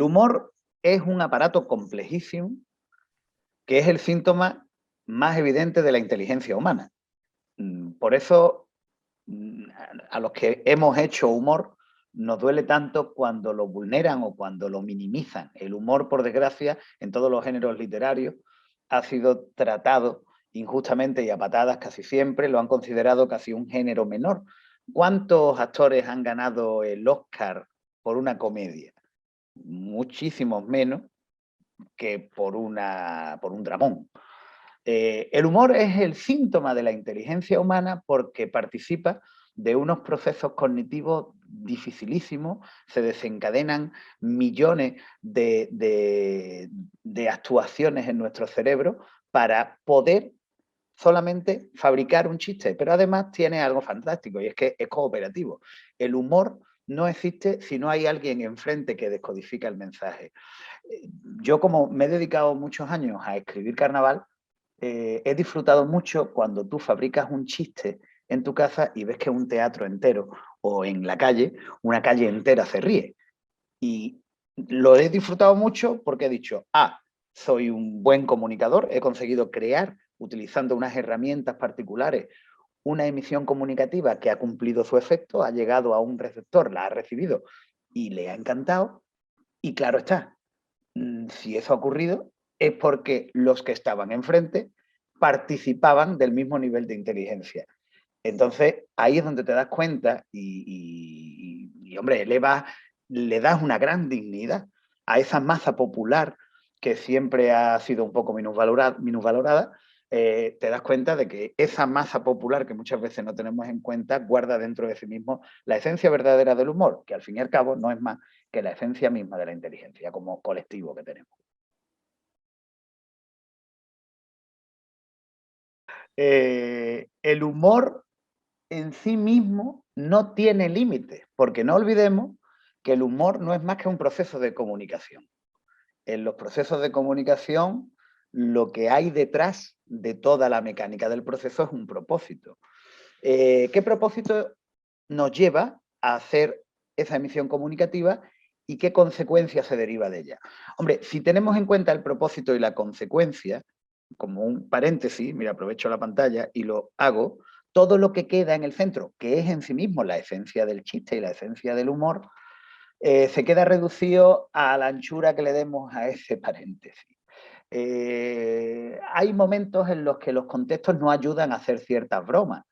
humor es un aparato complejísimo que es el síntoma más evidente de la inteligencia humana. Por eso, a los que hemos hecho humor, nos duele tanto cuando lo vulneran o cuando lo minimizan. El humor, por desgracia, en todos los géneros literarios, ha sido tratado injustamente y a patadas casi siempre, lo han considerado casi un género menor. ¿Cuántos actores han ganado el Oscar por una comedia? Muchísimos menos que por un dramón. El humor es el síntoma de la inteligencia humana porque participa de unos procesos cognitivos dificilísimos, se desencadenan millones de actuaciones en nuestro cerebro para poder solamente fabricar un chiste, pero además tiene algo fantástico y es que es cooperativo. El humor no existe si no hay alguien enfrente que descodifica el mensaje. Yo, como me he dedicado muchos años a escribir carnaval, he disfrutado mucho cuando tú fabricas un chiste en tu casa y ves que un teatro entero o en la calle, una calle entera se ríe. Y lo he disfrutado mucho porque he dicho, soy un buen comunicador, he conseguido crear, utilizando unas herramientas particulares, una emisión comunicativa que ha cumplido su efecto, ha llegado a un receptor, la ha recibido y le ha encantado. Y claro está, si eso ha ocurrido, es porque los que estaban enfrente participaban del mismo nivel de inteligencia. Entonces, ahí es donde te das cuenta y hombre, le das una gran dignidad a esa masa popular que siempre ha sido un poco minusvalorada. Te das cuenta de que esa masa popular que muchas veces no tenemos en cuenta guarda dentro de sí mismo la esencia verdadera del humor, que al fin y al cabo no es más que la esencia misma de la inteligencia como colectivo que tenemos. El humor en sí mismo no tiene límites, porque no olvidemos que el humor no es más que un proceso de comunicación. En los procesos de comunicación, lo que hay detrás de toda la mecánica del proceso es un propósito. ¿Qué propósito nos lleva a hacer esa emisión comunicativa y qué consecuencia se deriva de ella? Hombre, si tenemos en cuenta el propósito y la consecuencia, como un paréntesis, mira, aprovecho la pantalla y lo hago, todo lo que queda en el centro, que es en sí mismo la esencia del chiste y la esencia del humor, se queda reducido a la anchura que le demos a ese paréntesis. Hay momentos en los que los contextos no ayudan a hacer ciertas bromas,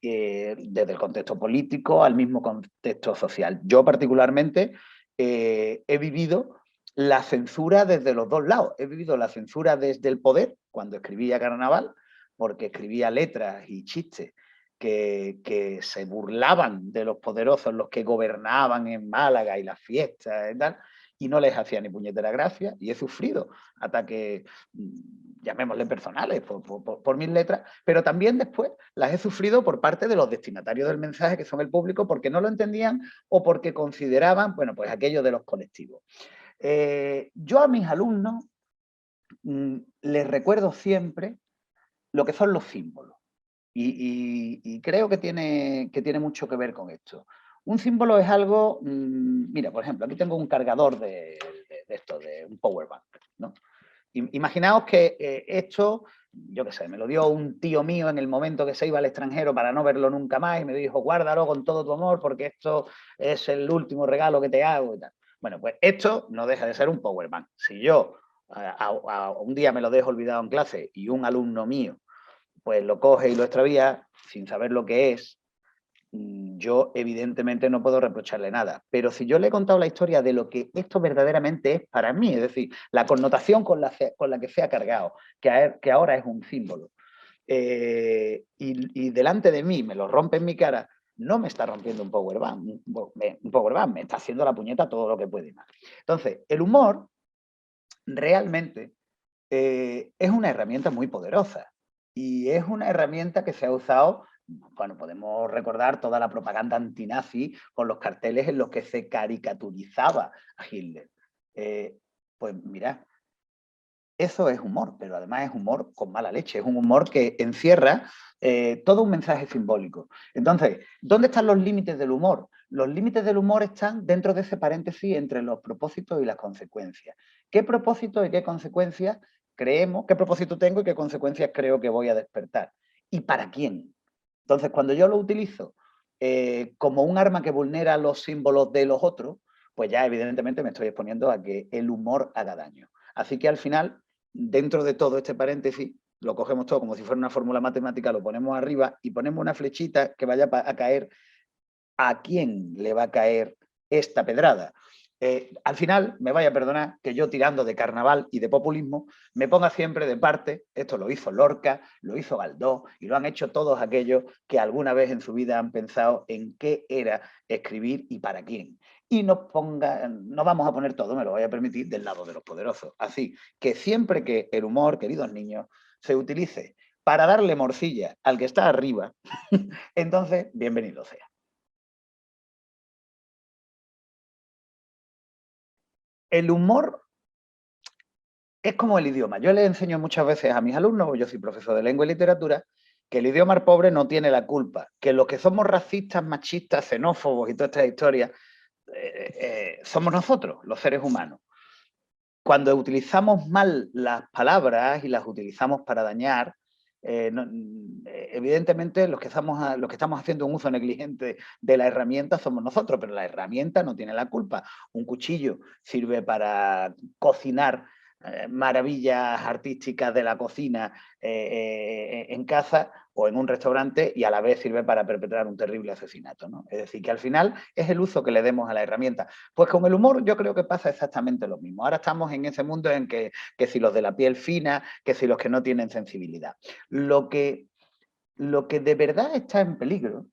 desde el contexto político al mismo contexto social. Yo particularmente he vivido la censura desde los dos lados. He vivido la censura desde el poder, cuando escribía carnaval, porque escribía letras y chistes que se burlaban de los poderosos, los que gobernaban en Málaga y las fiestas y tal, y no les hacía ni puñetera gracia, y he sufrido ataques, llamémosle personales, por mis letras, pero también después las he sufrido por parte de los destinatarios del mensaje, que son el público, porque no lo entendían o porque consideraban, bueno, pues aquello de los colectivos. Yo a mis alumnos les recuerdo siempre lo que son los símbolos. Y creo que tiene mucho que ver con esto. Un símbolo es algo, mira, por ejemplo, aquí tengo un cargador de esto, de un power bank, ¿no? Imaginaos que esto, yo qué sé, me lo dio un tío mío en el momento que se iba al extranjero para no verlo nunca más y me dijo, guárdalo con todo tu amor porque esto es el último regalo que te hago y tal. Bueno, pues esto no deja de ser un power bank. Si yo un día me lo dejo olvidado en clase y un alumno mío pues lo coge y lo extravía sin saber lo que es, yo evidentemente no puedo reprocharle nada. Pero si yo le he contado la historia de lo que esto verdaderamente es para mí, es decir, la connotación con la que se ha cargado, que ahora es un símbolo, y delante de mí me lo rompe en mi cara, no me está rompiendo un power bank, me está haciendo la puñeta todo lo que puede más. Entonces, el humor realmente es una herramienta muy poderosa. Y es una herramienta que se ha usado, bueno, podemos recordar toda la propaganda antinazi con los carteles en los que se caricaturizaba a Hitler. Pues mira, eso es humor, pero además es humor con mala leche, es un humor que encierra todo un mensaje simbólico. Entonces, ¿dónde están los límites del humor? Los límites del humor están dentro de ese paréntesis entre los propósitos y las consecuencias. ¿Qué propósitos y qué consecuencias creemos, qué propósito tengo y qué consecuencias creo que voy a despertar? ¿Y para quién? Entonces, cuando yo lo utilizo como un arma que vulnera los símbolos de los otros, pues ya evidentemente me estoy exponiendo a que el humor haga daño. Así que al final, dentro de todo este paréntesis, lo cogemos todo como si fuera una fórmula matemática, lo ponemos arriba y ponemos una flechita que vaya a caer a quién le va a caer esta pedrada. Al final, me vaya a perdonar que yo tirando de carnaval y de populismo me ponga siempre de parte, esto lo hizo Lorca, lo hizo Galdós y lo han hecho todos aquellos que alguna vez en su vida han pensado en qué era escribir y para quién. Y no vamos a poner todo, me lo voy a permitir, del lado de los poderosos. Así que siempre que el humor, queridos niños, se utilice para darle morcilla al que está arriba, entonces, bienvenido sea. El humor es como el idioma. Yo les enseño muchas veces a mis alumnos, yo soy profesor de lengua y literatura, que el idioma pobre no tiene la culpa, que los que somos racistas, machistas, xenófobos y todas estas historias, somos nosotros, los seres humanos. Cuando utilizamos mal las palabras y las utilizamos para dañar, evidentemente los que estamos haciendo un uso negligente de la herramienta somos nosotros, pero la herramienta no tiene la culpa. Un cuchillo sirve para cocinar maravillas artísticas de la cocina en casa o en un restaurante y a la vez sirve para perpetrar un terrible asesinato, ¿no? Es decir, que al final es el uso que le demos a la herramienta. Pues con el humor yo creo que pasa exactamente lo mismo. Ahora estamos en ese mundo en que si los de la piel fina, que si los que no tienen sensibilidad. Lo que de verdad está en peligro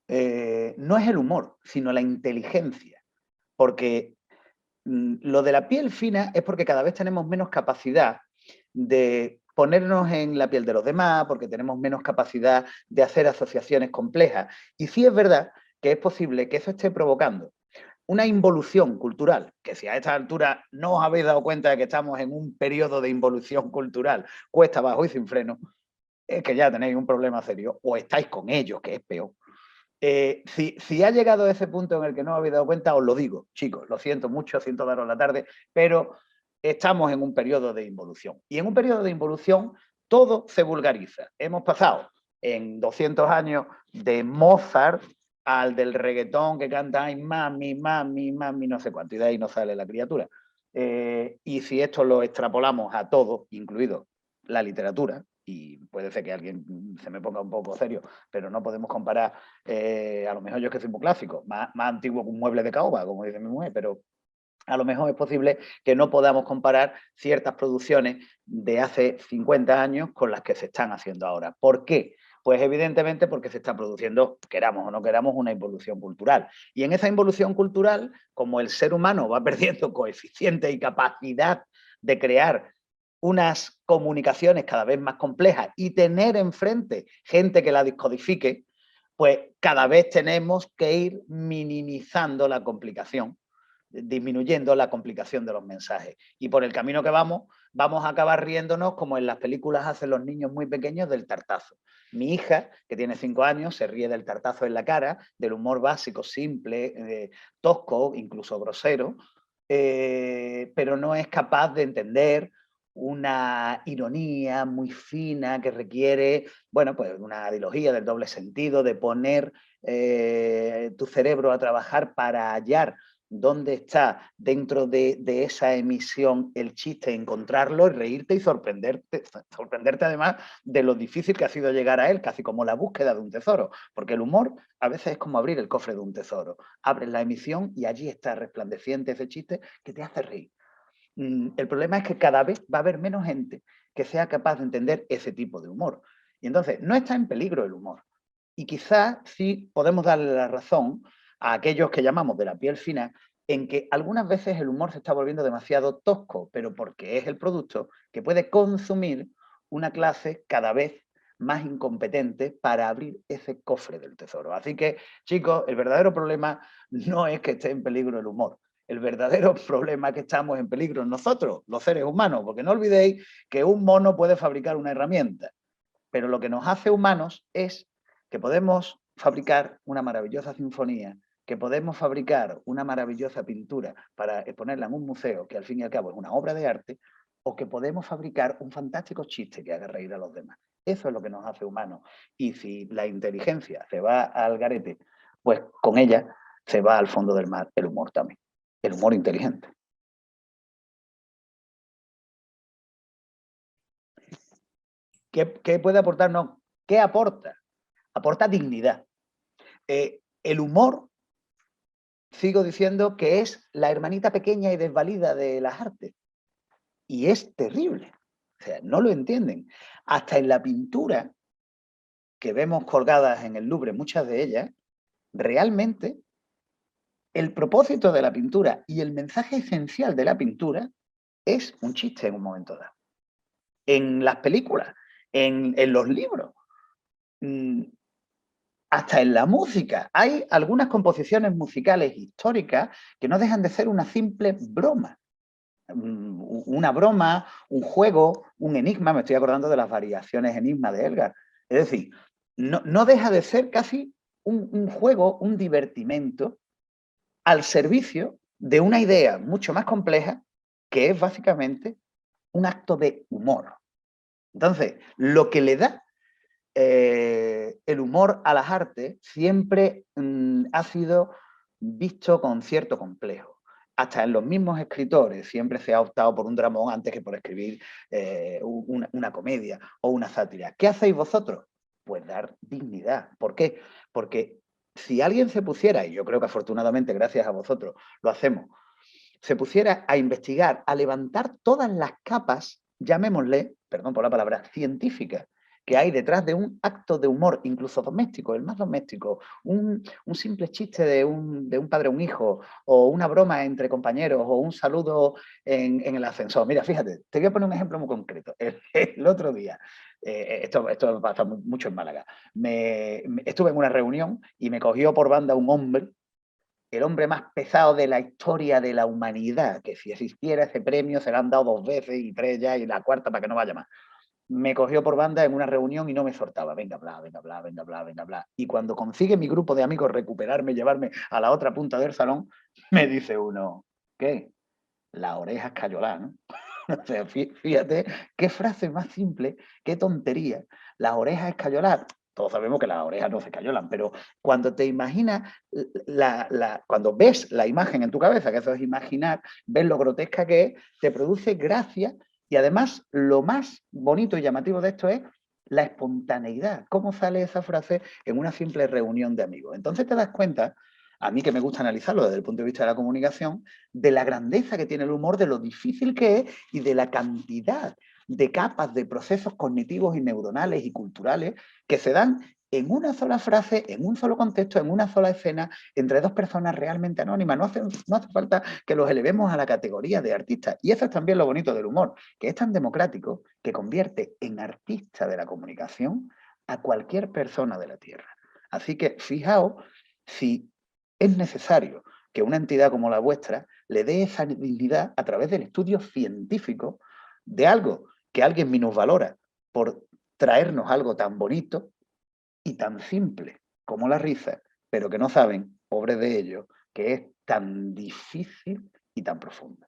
no es el humor, sino la inteligencia. Porque lo de la piel fina es porque cada vez tenemos menos capacidad de ponernos en la piel de los demás, porque tenemos menos capacidad de hacer asociaciones complejas. Y sí es verdad que es posible que eso esté provocando una involución cultural, que si a esta altura no os habéis dado cuenta de que estamos en un periodo de involución cultural cuesta abajo y sin freno, es que ya tenéis un problema serio, o estáis con ellos, que es peor. Si ha llegado a ese punto en el que no os habéis dado cuenta, os lo digo, chicos, lo siento mucho, siento daros la tarde, pero estamos en un periodo de involución. Y en un periodo de involución todo se vulgariza. Hemos pasado en 200 años de Mozart al del reggaetón que canta ay, mami, mami, mami, no sé cuánto, y de ahí no sale la criatura. Y si esto lo extrapolamos a todo, incluido la literatura, y puede ser que alguien se me ponga un poco serio, pero no podemos comparar, a lo mejor yo es que soy muy clásico, más antiguo que un mueble de caoba, como dice mi mujer, pero a lo mejor es posible que no podamos comparar ciertas producciones de hace 50 años con las que se están haciendo ahora. ¿Por qué? Pues evidentemente porque se está produciendo, queramos o no queramos, una involución cultural. Y en esa involución cultural, como el ser humano va perdiendo coeficiente y capacidad de crear unas comunicaciones cada vez más complejas y tener enfrente gente que la descodifique, pues cada vez tenemos que ir minimizando la complicación, disminuyendo la complicación de los mensajes. Y por el camino que vamos a acabar riéndonos como en las películas hacen los niños muy pequeños del tartazo. Mi hija, que tiene 5 años, se ríe del tartazo en la cara, del humor básico, simple, tosco, incluso grosero, pero no es capaz de entender una ironía muy fina que requiere, bueno, pues una dilogía del doble sentido, de poner tu cerebro a trabajar para hallar dónde está dentro de esa emisión el chiste, encontrarlo y reírte y sorprenderte además de lo difícil que ha sido llegar a él, casi como la búsqueda de un tesoro, porque el humor a veces es como abrir el cofre de un tesoro, abres la emisión y allí está resplandeciente ese chiste que te hace reír. El problema es que cada vez va a haber menos gente que sea capaz de entender ese tipo de humor. Y entonces no está en peligro el humor. Y quizás sí podemos darle la razón a aquellos que llamamos de la piel fina en que algunas veces el humor se está volviendo demasiado tosco, pero porque es el producto que puede consumir una clase cada vez más incompetente para abrir ese cofre del tesoro. Así que, chicos, el verdadero problema no es que esté en peligro el humor. El verdadero problema es que estamos en peligro nosotros, los seres humanos, porque no olvidéis que un mono puede fabricar una herramienta, pero lo que nos hace humanos es que podemos fabricar una maravillosa sinfonía que podemos fabricar una maravillosa pintura para exponerla en un museo, que al fin y al cabo es una obra de arte, o que podemos fabricar un fantástico chiste que haga reír a los demás. Eso es lo que nos hace humanos. Y si la inteligencia se va al garete, pues con ella se va al fondo del mar el humor también. El humor inteligente. ¿Qué puede aportarnos? ¿Qué aporta? Aporta dignidad. El humor, sigo diciendo que es la hermanita pequeña y desvalida de las artes. Y es terrible. O sea, no lo entienden. Hasta en la pintura que vemos colgadas en el Louvre, muchas de ellas, realmente el propósito de la pintura y el mensaje esencial de la pintura es un chiste en un momento dado. En las películas, en los libros, hasta en la música. Hay algunas composiciones musicales históricas que no dejan de ser una simple broma. Una broma, un juego, un enigma. Me estoy acordando de las variaciones enigma de Elgar. Es decir, no deja de ser casi un juego, un divertimento al servicio de una idea mucho más compleja que es básicamente un acto de humor. Entonces, lo que le da el humor a las artes siempre ha sido visto con cierto complejo. Hasta en los mismos escritores siempre se ha optado por un dramón antes que por escribir una comedia o una sátira. ¿Qué hacéis vosotros? Pues dar dignidad. ¿Por qué? Porque si alguien se pusiera, y yo creo que afortunadamente gracias a vosotros lo hacemos, se pusiera a investigar, a levantar todas las capas, llamémosle, perdón por la palabra, científicas, que hay detrás de un acto de humor, incluso doméstico, el más doméstico, un simple chiste de un padre a un hijo, o una broma entre compañeros, o un saludo en el ascensor. Mira, fíjate, te voy a poner un ejemplo muy concreto. El otro día, esto pasa mucho en Málaga, estuve en una reunión y me cogió por banda un hombre, el hombre más pesado de la historia de la humanidad, que si existiera ese premio se le han dado 2 veces y 3 ya y la cuarta para que no vaya más. Me cogió por banda en una reunión y no me soltaba. Venga, bla, venga, bla, venga, bla, venga, bla. Y cuando consigue mi grupo de amigos recuperarme, llevarme a la otra punta del salón, me dice uno, ¿qué? La oreja escayolá, ¿no? O sea, fíjate qué frase más simple, qué tontería. Las orejas escayolas, todos sabemos que las orejas no se escayolan, pero cuando te imaginas, cuando ves la imagen en tu cabeza, que eso es imaginar, ves lo grotesca que es, te produce gracia y además lo más bonito y llamativo de esto es la espontaneidad. ¿Cómo sale esa frase en una simple reunión de amigos? Entonces te das cuenta, a mí que me gusta analizarlo desde el punto de vista de la comunicación, de la grandeza que tiene el humor, de lo difícil que es y de la cantidad de capas de procesos cognitivos y neuronales y culturales que se dan en una sola frase, en un solo contexto, en una sola escena, entre dos personas realmente anónimas. No hace falta que los elevemos a la categoría de artistas. Y eso es también lo bonito del humor, que es tan democrático que convierte en artista de la comunicación a cualquier persona de la Tierra. Así que fijaos si es necesario que una entidad como la vuestra le dé esa dignidad a través del estudio científico de algo que alguien minusvalora por traernos algo tan bonito y tan simple como la risa, pero que no saben, pobres de ellos, que es tan difícil y tan profundo.